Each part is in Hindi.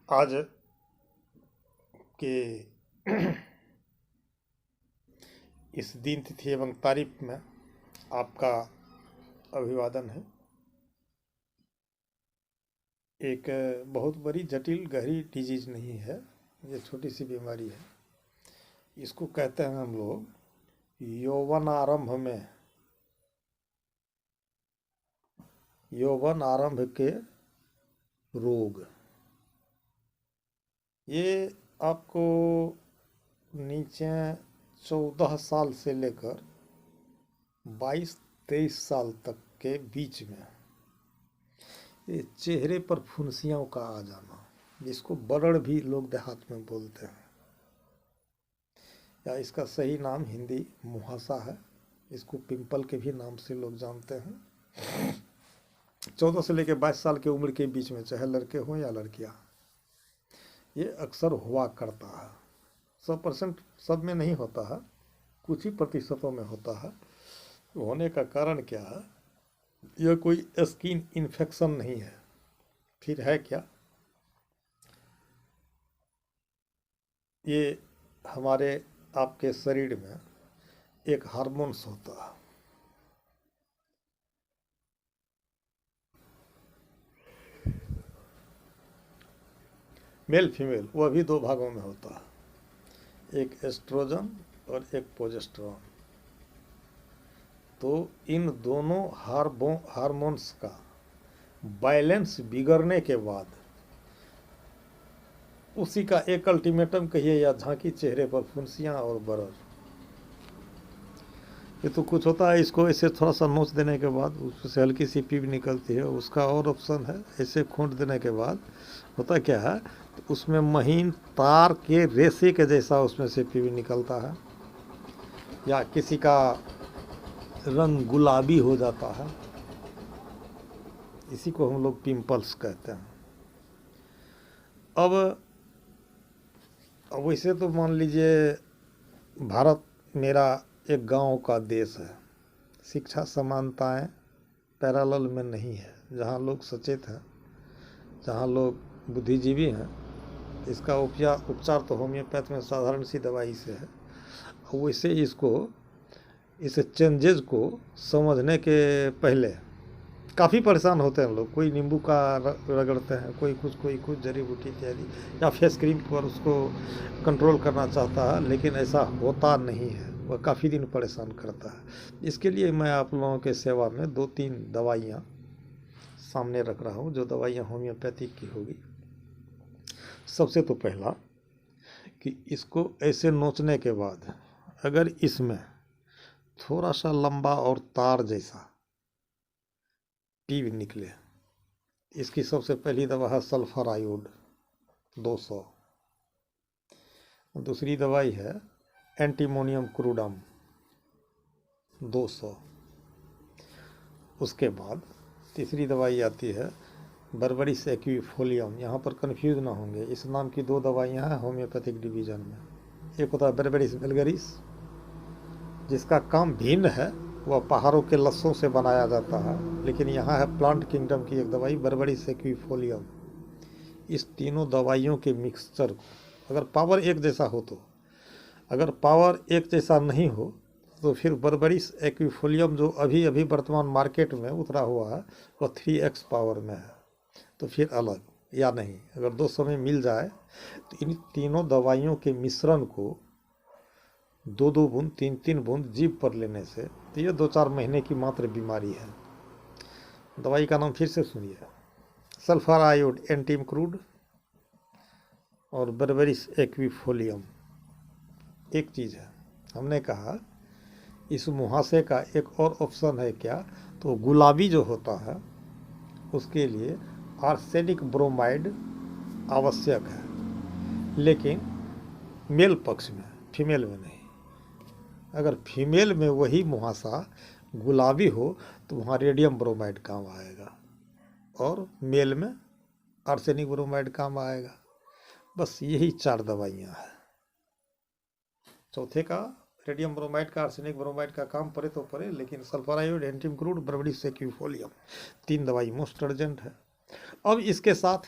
आज के इस दिन तिथि एवं तारीख में आपका अभिवादन है। एक बहुत बड़ी जटिल गहरी डिजीज नहीं है, ये छोटी सी बीमारी है। इसको कहते हैं हम लोग यौवन आरंभ के रोग। ये आपको नीचे 14 साल से लेकर 22-23 साल तक के बीच में ये चेहरे पर फुंसियों का आ जाना, जिसको बरड़ भी लोग देहात में बोलते हैं, या इसका सही नाम हिंदी मुहासा है। इसको पिंपल के भी नाम से लोग जानते हैं। 14 से लेकर 22 साल की उम्र के बीच में, चाहे लड़के हों या लड़कियां, ये अक्सर हुआ करता है। 100% सब में नहीं होता है, कुछ ही प्रतिशतों में होता है। होने का कारण क्या है? यह कोई स्किन इन्फेक्शन नहीं है। फिर है क्या? ये हमारे आपके शरीर में एक हार्मोन्स होता है, मेल फीमेल, वह भी 2 भागों में होता है, एक एस्ट्रोजन और एक प्रोजेस्टेरॉन। तो इन दोनों हार्मोन्स का बैलेंस बिगड़ने के बाद उसी का एक अल्टीमेटम कहिए या झांकी, चेहरे पर फुंसियां और बरर। ये तो कुछ होता है, इसको ऐसे थोड़ा सा नोच देने के बाद उससे हल्की सी पीप निकलती है। उसका और ऑप्शन है, ऐसे खूंट देने के बाद होता क्या है, तो उसमें महीन तार के रेशे के जैसा उसमें से पीप निकलता है, या किसी का रंग गुलाबी हो जाता है। इसी को हम लोग पिंपल्स कहते हैं। अब वैसे तो मान लीजिए भारत मेरा एक गांव का देश है। शिक्षा समानताएं पैरेलल में नहीं है। जहां लोग सचेत हैं, जहां लोग बुद्धिजीवी हैं, इसका उपचार तो होम्योपैथ में साधारण सी दवाई से है। वैसे इस चेंजेस को समझने के पहले काफ़ी परेशान होते हैं लोग। कोई नींबू का रगड़ते हैं, कोई कुछ जड़ी बूटी इत्यादि, या फेस क्रीम पर उसको कंट्रोल करना चाहता है, लेकिन ऐसा होता नहीं है। वह काफ़ी दिन परेशान करता है। इसके लिए मैं आप लोगों के सेवा में 2-3 दवाइयाँ सामने रख रहा हूँ, जो दवाइयाँ होम्योपैथिक की होगी। सबसे तो पहला कि इसको ऐसे नोचने के बाद अगर इसमें थोड़ा सा लंबा और तार जैसा पीप निकले, इसकी सबसे पहली दवा है सल्फर आयोड 200। दूसरी दवाई है एंटीमोनियम क्रूडम 200। उसके बाद तीसरी दवाई आती है बर्बरिस एक्विफोलियम। यहाँ पर कंफ्यूज ना होंगे, इस नाम की 2 दवाइयाँ हैं होम्योपैथिक डिवीज़न में। एक होता है बर्बरिस वेल्गारिस, जिसका काम भिन्न है, वह पहाड़ों के लस्सों से बनाया जाता है। लेकिन यहाँ है प्लांट किंगडम की एक दवाई बर्बरिस एक्विफोलियम। इस तीनों दवाइयों के मिक्सचर को, अगर पावर एक जैसा हो तो, अगर पावर एक जैसा नहीं हो तो फिर बर्बरिस एक्विफोलियम जो अभी वर्तमान मार्केट में उतरा हुआ है वह 3x पावर में है, तो फिर अलग। या नहीं, अगर 200 में मिल जाए तो इन तीनों दवाइयों के मिश्रण को 2-2 बूंद 3-3 बूंद जीभ पर लेने से, तो ये 2-4 महीने की मात्र बीमारी है। दवाई का नाम फिर से सुनिए, सल्फर आयोड एंटीम क्रूड और बर्बरिस एक्विफोलियम। एक चीज़ है, हमने कहा इस मुहासे का एक और ऑप्शन है क्या, तो गुलाबी जो होता है उसके लिए आर्सेनिक ब्रोमाइड आवश्यक है, लेकिन मेल पक्ष में, फीमेल में नहीं। अगर फीमेल में वही मुहासा गुलाबी हो तो वहाँ रेडियम ब्रोमाइड काम आएगा, और मेल में आर्सेनिक ब्रोमाइड काम आएगा। बस यही 4 दवाइयाँ हैं। चौथे का रेडियम ब्रोमाइड का, आर्सेनिक ब्रोमाइड का काम पड़े तो पड़े, लेकिन सल्फर आयोड एंटीम क्रूड बर्बरिस एक्विफोलियम 3 दवाई मोस्ट अर्जेंट है। अब इसके साथ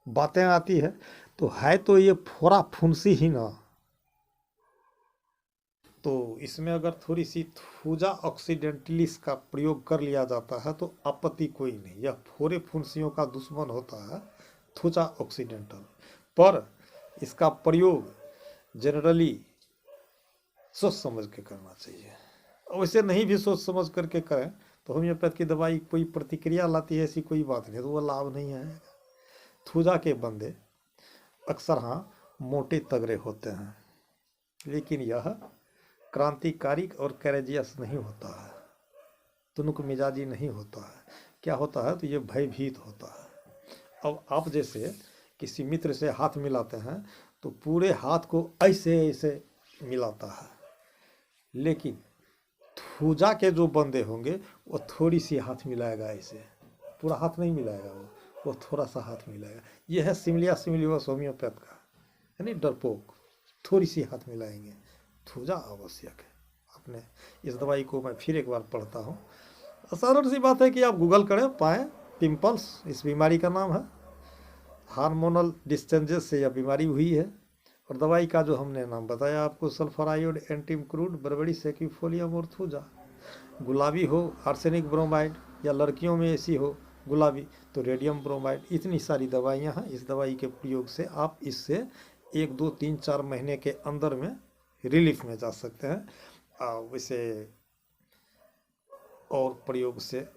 बातें आती है, तो ये फोड़ा फुंसी ही ना। तो इसमें अगर थोड़ी सी थूजा ऑक्सीडेंटलिस का प्रयोग कर लिया जाता है तो आपत्ति कोई नहीं। यह फोड़े फुंसियों का दुश्मन होता है थूजा ऑक्सीडेंटल, पर इसका प्रयोग जनरली सोच समझ के करना चाहिए। वैसे नहीं भी सोच समझ करके करें तो होम्योपैथ की दवाई कोई प्रतिक्रिया लाती है ऐसी कोई बात नहीं, तो वो लाभ नहीं है। थूजा के बंदे अक्सर हाँ मोटे तगड़े होते हैं, लेकिन यह क्रांतिकारी और कैरेजियस नहीं होता है, तुनुक मिजाजी नहीं होता है। क्या होता है तो ये भयभीत होता है। अब आप जैसे किसी मित्र से हाथ मिलाते हैं तो पूरे हाथ को ऐसे ऐसे मिलाता है, लेकिन थूजा के जो बंदे होंगे वो थोड़ी सी हाथ मिलाएगा, ऐसे पूरा हाथ नहीं मिलाएगा, वो थोड़ा सा हाथ मिलाएगा। ये है सिमिलिया सिमिलियोस होम्योपैथ का, यानी डरपोक, थोड़ी सी हाथ मिलाएंगे। थूजा आवश्यक है। आपने इस दवाई को मैं फिर एक बार पढ़ता हूँ। साधारण सी बात है कि आप गूगल करें पाएँ, पिंपल्स इस बीमारी का नाम है। हार्मोनल डिस्चेंजेस से यह बीमारी हुई है। और दवाई का जो हमने नाम बताया आपको, सल्फराइड एंटीमक्रूड बर्बेरिस एक्विफोलियम और थूजा। गुलाबी हो आर्सेनिक ब्रोमाइड, या लड़कियों में ऐसी हो गुलाबी तो रेडियम ब्रोमाइड। इतनी सारी दवाइयाँ हैं। इस दवाई के प्रयोग से आप इससे 1 2 3 4 महीने के अंदर में रिलीफ में जा सकते हैं। वैसे और प्रयोग से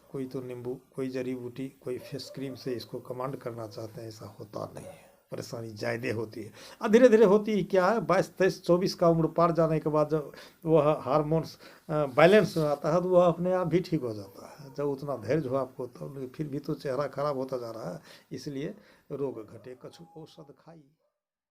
कोई तो नींबू, कोई जड़ी बूटी, कोई फेस क्रीम से इसको कमांड करना चाहते हैं, ऐसा होता नहीं है। परेशानी ज़्यादा होती है। धीरे धीरे होती ही क्या है, 22 23 24 का उम्र पार जाने के बाद जब वह हार्मोन्स बैलेंस में आता है तो वह अपने आप भी ठीक हो जाता है। जब उतना धैर्य हो आपको तो फिर भी तो चेहरा खराब होता जा रहा है। इसलिए रोग घटे कछु औषध खाई।